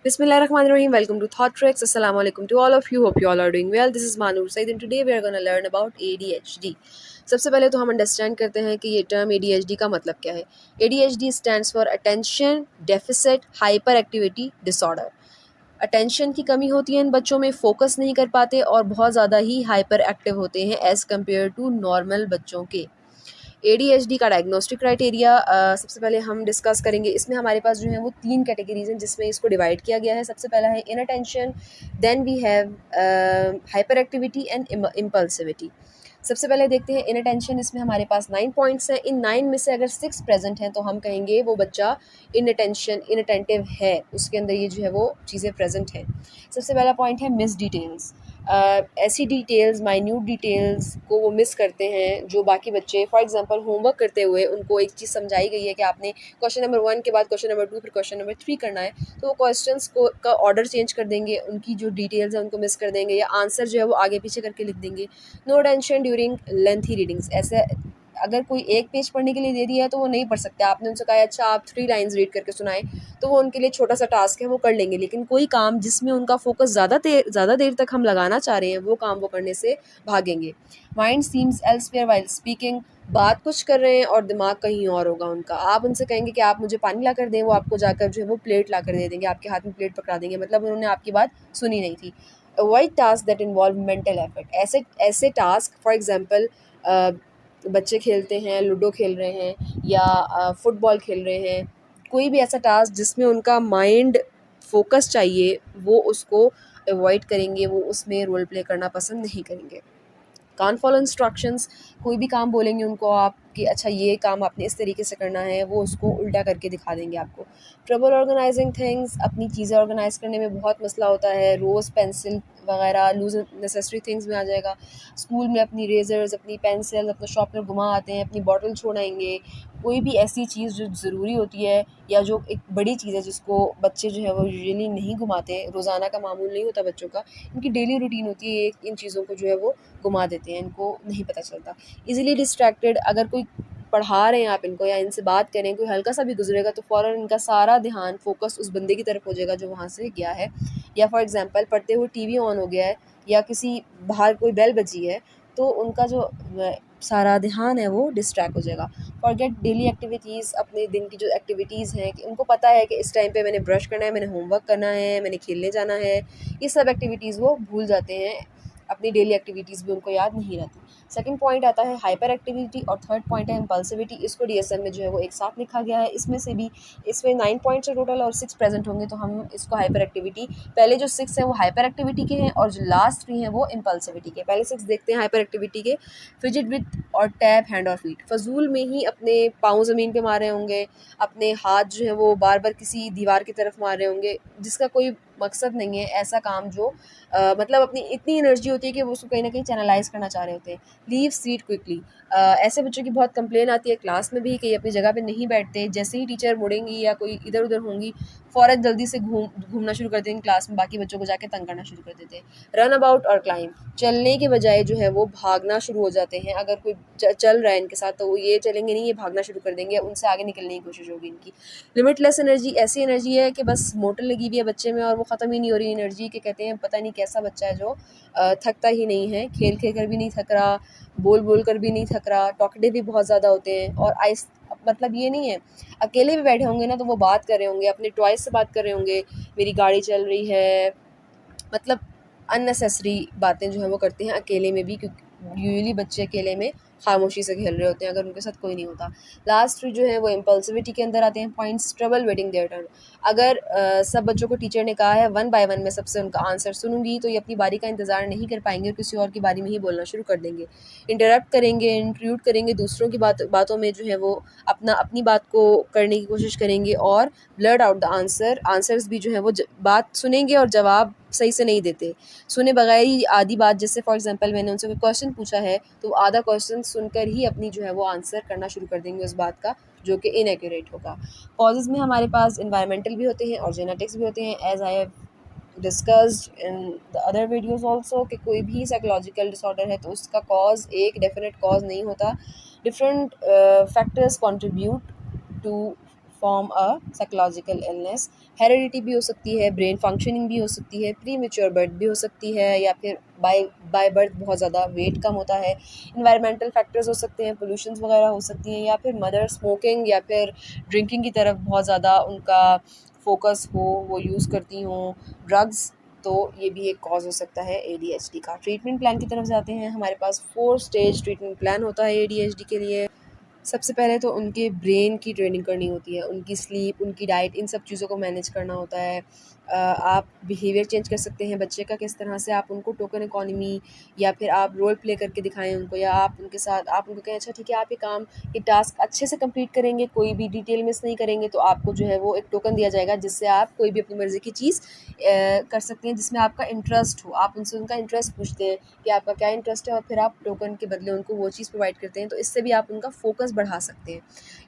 Bismillahirrahmanirrahim. Welcome to Thought Tricks. Assalamu alaikum to all of you. Hope you all are doing well. This is Manur Said and today we are going to learn about ADHD. सबसे पहले तो हम understand करते हैं कि ये term ADHD का मतलब क्या है. ADHD stands for Attention Deficit Hyperactivity Disorder. Attention की कमी होती है इन बच्चों में, फोकस नहीं कर पाते और बहुत ज़्यादा ही हाइपर एक्टिव होते हैं एज़ कम्पेयर टू नॉर्मल बच्चों के. ADHD का डायग्नोस्टिक क्राइटेरिया सबसे पहले हम डिस्कस करेंगे. इसमें हमारे पास जो है वो 3 कैटेगरीज हैं जिसमें इसको डिवाइड किया गया है. सबसे पहला है inattention, then we have hyperactivity and impulsivity. सबसे पहले देखते हैं इनअटेंशन. इसमें हमारे पास 9 पॉइंट्स हैं. इन 9 में से अगर 6 प्रेजेंट हैं तो हम कहेंगे वो बच्चा इनअटेंटिव है, उसके अंदर ये जो है वो चीज़ें प्रेजेंट हैं. सबसे पहला पॉइंट है मिस डिटेल्स. ऐसी डिटेल्स, माइन्यूट डिटेल्स को वो मिस करते हैं जो बाकी बच्चे, फॉर एग्जांपल होमवर्क करते हुए उनको एक चीज़ समझाई गई है कि आपने क्वेश्चन नंबर 1 के बाद क्वेश्चन नंबर 2 फिर क्वेश्चन नंबर 3 करना है, तो वो क्वेश्चंस को का ऑर्डर चेंज कर देंगे, उनकी जो डिटेल्स हैं उनको मिस कर देंगे या आंसर जो है वो आगे पीछे करके लिख देंगे. No attention during lengthy readings. ऐसे अगर कोई एक पेज पढ़ने के लिए दे दिया है तो वो नहीं पढ़ सकते. आपने उनसे कहा अच्छा आप 3 लाइन्स रीड करके सुनाएं, तो वो उनके लिए छोटा सा टास्क है, वो कर लेंगे. लेकिन कोई काम जिसमें उनका फोकस ज़्यादा देर तक हम लगाना चाह रहे हैं वो काम वो करने से भागेंगे. Mind seems elsewhere while speaking. बात कुछ कर रहे हैं और दिमाग कहीं और होगा उनका. आप उनसे कहेंगे कि आप मुझे पानी ला कर दें, वो आपको जाकर जो है वो प्लेट ला कर दे देंगे, आपके हाथ में प्लेट पकड़ा देंगे, मतलब उन्होंने आपकी बात सुनी नहीं थी. Avoid task that involve mental effort. ऐसे ऐसे टास्क, फॉर एग्जांपल बच्चे खेलते हैं, लूडो खेल रहे हैं या फुटबॉल खेल रहे हैं, कोई भी ऐसा टास्क जिसमें उनका माइंड फोकस चाहिए वो उसको अवॉइड करेंगे, वो उसमें रोल प्ले करना पसंद नहीं करेंगे. कान फॉलो इंस्ट्रक्शंस. कोई भी काम बोलेंगे उनको आप कि अच्छा ये काम आपने इस तरीके से करना है, वो उसको उल्टा करके दिखा देंगे आपको. Trouble organising things. अपनी चीज़ें ऑर्गेनाइज करने में बहुत मसला होता है. रोज़ पेंसिल वगैरह लूज नेसेसरी थिंग्स में आ जाएगा. स्कूल में अपनी रेजर्स, अपनी पेंसिल, अपना शॉर्पनर घुमा आते हैं, अपनी बॉटल छोड़ाएंगे. कोई भी ऐसी चीज़ जो ज़रूरी होती है या जो एक बड़ी चीज़ है जिसको बच्चे जो है वो यूजुअली नहीं घुमाते, रोज़ाना का मामूल नहीं होता बच्चों का, इनकी डेली रूटीन होती है, इन चीज़ों को जो है वो घुमा देते हैं, इनको नहीं पता चलता. Easily distracted. अगर कोई पढ़ा रहे हैं आप इनको या इनसे बात करें, कोई हल्का सा भी गुजरेगा तो फ़ौरन इनका सारा ध्यान फोकस उस बंदे की तरफ हो जाएगा जो वहाँ से गया है. या फॉर एग्जांपल पढ़ते हुए टीवी ऑन हो गया है या किसी बाहर कोई बेल बजी है तो उनका जो सारा ध्यान है वो डिस्ट्रैक्ट हो जाएगा. Forget daily activities. अपने दिन की जो एक्टिविटीज़ हैं कि उनको पता है कि इस टाइम पे मैंने ब्रश करना है, मैंने होमवर्क करना है, मैंने खेलने जाना है, ये सब एक्टिविटीज़ वो भूल जाते हैं. अपनी डेली एक्टिविटीज़ भी उनको याद नहीं रहती. सेकंड पॉइंट आता है हाइपर एक्टिविटी और थर्ड पॉइंट है इम्पल्सिविटी. इसको DSM में जो है वो एक साथ लिखा गया है. इसमें से भी इसमें 9 पॉइंट्स है टोटल और 6 प्रेजेंट होंगे, तो हम इसको हाइपर एक्टिविटी, पहले जो 6 हैं वो हाइपर एक्टिविटी के हैं और जो लास्ट 3 हैं वो इम्पल्सिविटी के. पहले 6 देखते हैं हाइपर एक्टिविटी के. फिजिट विथ और टैप हैंड और फीट. फजूल में ही अपने पाँव ज़मीन पे मार रहे होंगे, अपने हाथ जो है वो बार बार किसी दीवार की तरफ मार रहे होंगे जिसका कोई मकसद नहीं है. ऐसा काम जो मतलब अपनी इतनी एनर्जी होती है कि वो उसको कहीं ना कहीं चैनलाइज करना चाह रहे होते हैं. Leave seat quickly. ऐसे बच्चों की बहुत कंप्लेन आती है क्लास में भी कि ये अपनी जगह पे नहीं बैठते. जैसे ही टीचर मुड़ेंगी या कोई इधर उधर होंगी फ़ौरन जल्दी से घूमना शुरू कर देंगे क्लास में, बाकी बच्चों को जाके तंग करना शुरू कर देते हैं. रन अबाउट और क्लाइंब. चलने के बजाय जो है वो भागना शुरू हो जाते हैं. अगर कोई चल रहा है इनके साथ तो वो ये चलेंगे नहीं, ये भागना शुरू कर देंगे, उनसे आगे निकलने की कोशिश होगी इनकी. Limitless energy. ऐसी एनर्जी है कि बस मोटर लगी हुई है बच्चे में और वो ख़त्म ही नहीं हो रही एनर्जी, के कहते हैं पता नहीं कैसा बच्चा है जो थकता ही नहीं है, खेल खेल कर भी नहीं थक रहा, बोल बोल कर भी नहीं थक रहा. टॉकटिव भी बहुत ज़्यादा होते हैं और आइस, मतलब ये नहीं है अकेले भी बैठे होंगे ना तो वो बात कर रहे होंगे, अपने टॉयज से बात कर रहे होंगे, मेरी गाड़ी चल रही है, मतलब अननेसेसरी बातें जो है वो करते हैं अकेले में भी, क्योंकि यूजुअली बच्चे अकेले में खामोशी से खेल रहे होते हैं अगर उनके साथ कोई नहीं होता. लास्ट 3 जो है वो इम्पल्सिविटी के अंदर आते हैं points. Trouble waiting there turn. अगर सब बच्चों को टीचर ने कहा है 1 बाय 1 मैं सबसे उनका आंसर सुनूंगी तो ये अपनी बारी का इंतज़ार नहीं कर पाएंगे और किसी और की बारी में ही बोलना शुरू कर देंगे. इंटरप्ट करेंगे, इंट्रूड करेंगे दूसरों की बातों में, जो है वो अपनी बात को करने की कोशिश करेंगे और ब्लर्ट आउट द आंसर्स भी जो है वो बात सुनेंगे और जवाब सही से नहीं देते. सुने बगैर ही आधी बात, जैसे फॉर एग्जांपल मैंने उनसे कोई क्वेश्चन पूछा है तो वो आधा क्वेश्चन सुनकर ही अपनी जो है वो आंसर करना शुरू कर देंगे उस बात का जो कि इनएक्यूरेट होगा. कॉजेज़ में हमारे पास इन्वायरमेंटल भी होते हैं और जेनेटिक्स भी होते हैं, as I have discussed in the other videos also, कि कोई भी साइकोलॉजिकल डिसऑर्डर है तो उसका कॉज एक डेफिनेट कॉज नहीं होता. Different factors contribute to form a psychological illness. Heredity भी हो सकती है, ब्रेन फंक्शनिंग भी हो सकती है, प्री मेच्योर बर्थ भी हो सकती है, या फिर बाय बाय बर्थ बहुत ज़्यादा वेट कम होता है। इन्वायरमेंटल फैक्टर्स हो सकते हैं, पोल्यूशंस वगैरह हो सकती हैं, या फिर मदर स्मोकिंग या फिर ड्रिंकिंग की तरफ बहुत ज़्यादा उनका फोकस हो, वो यूज़ करती हों, ड्रग्स, तो ये भी एक कॉज़ हो सकता है ADHD का। ट्रीटमेंट प्लान की तरफ जाते हैं। हमारे पास 4 स्टेज ट्रीटमेंट प्लान होता है ADHD के लिए। सबसे पहले तो उनके ब्रेन की ट्रेनिंग करनी होती है, उनकी स्लीप, उनकी डाइट, इन सब चीज़ों को मैनेज करना होता है। आप बिहेवियर चेंज कर सकते हैं बच्चे का, किस तरह से आप उनको टोकन इकॉनमी या फिर आप रोल प्ले करके दिखाएँ उनको, या आप उनके साथ आप उनको कहें अच्छा ठीक है आप ये टास्क अच्छे से कंप्लीट करेंगे, कोई भी डिटेल मिस नहीं करेंगे, तो आपको जो है वो एक टोकन दिया जाएगा जिससे आप कोई भी अपनी मर्ज़ी की चीज़ कर सकते हैं जिसमें आपका इंटरेस्ट हो। आप उनसे उनका इंटरेस्ट पूछते हैं कि आपका क्या इंटरेस्ट है, और फिर आप टोकन के बदले उनको वो चीज़ प्रोवाइड करते हैं, तो इससे भी आप उनका फोकस बढ़ा सकते हैं।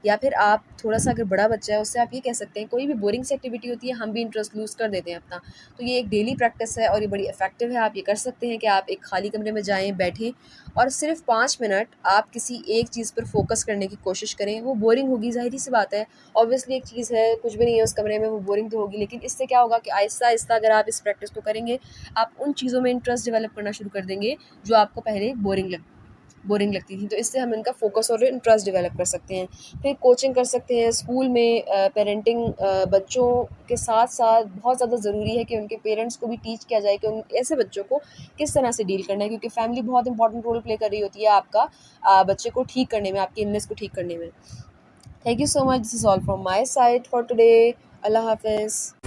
या फिर आप थोड़ा-सा अगर बड़ा बच्चा है उससे आप ये कह सकते हैं, कोई भी बोरिंग सी एक्टिविटी होती है हम भी इंटरेस्ट लूज़ कर देते हैं अपना। तो ये एक डेली प्रैक्टिस है और ये बड़ी इफ़ेक्टिव है। आप ये कर सकते हैं कि आप एक खाली कमरे में जाएँ, बैठें और सिर्फ़ 5 मिनट आप किसी एक चीज़ पर फ़ोकस करने की कोशिश करें। वो बोरिंग होगी, ज़ाहिर सी बात है, ऑब्वियसली एक चीज़ है, कुछ भी नहीं है उस कमरे में, वो बोरिंग तो होगी, लेकिन इससे क्या होगा कि आहिस्ता-आहिस्ता अगर आप इस प्रैक्टिस को करेंगे, आप उन चीज़ों में इंटरेस्ट डेवलप करना शुरू कर देंगे जो आपको पहले बोरिंग लगती थी। तो इससे हम इनका फ़ोकस और इंटरेस्ट डेवलप कर सकते हैं। फिर कोचिंग कर सकते हैं। स्कूल में पेरेंटिंग बच्चों के साथ-साथ बहुत ज़्यादा ज़रूरी है कि उनके पेरेंट्स को भी टीच किया जाए कि उन ऐसे बच्चों को किस तरह से डील करना है, क्योंकि फैमिली बहुत इंपॉर्टेंट रोल प्ले कर रही होती है आपका बच्चे को ठीक करने में, आपकी इलनेस को ठीक करने में। Thank you so much. This is all from my side for today. अल्लाह हाफ़िज़।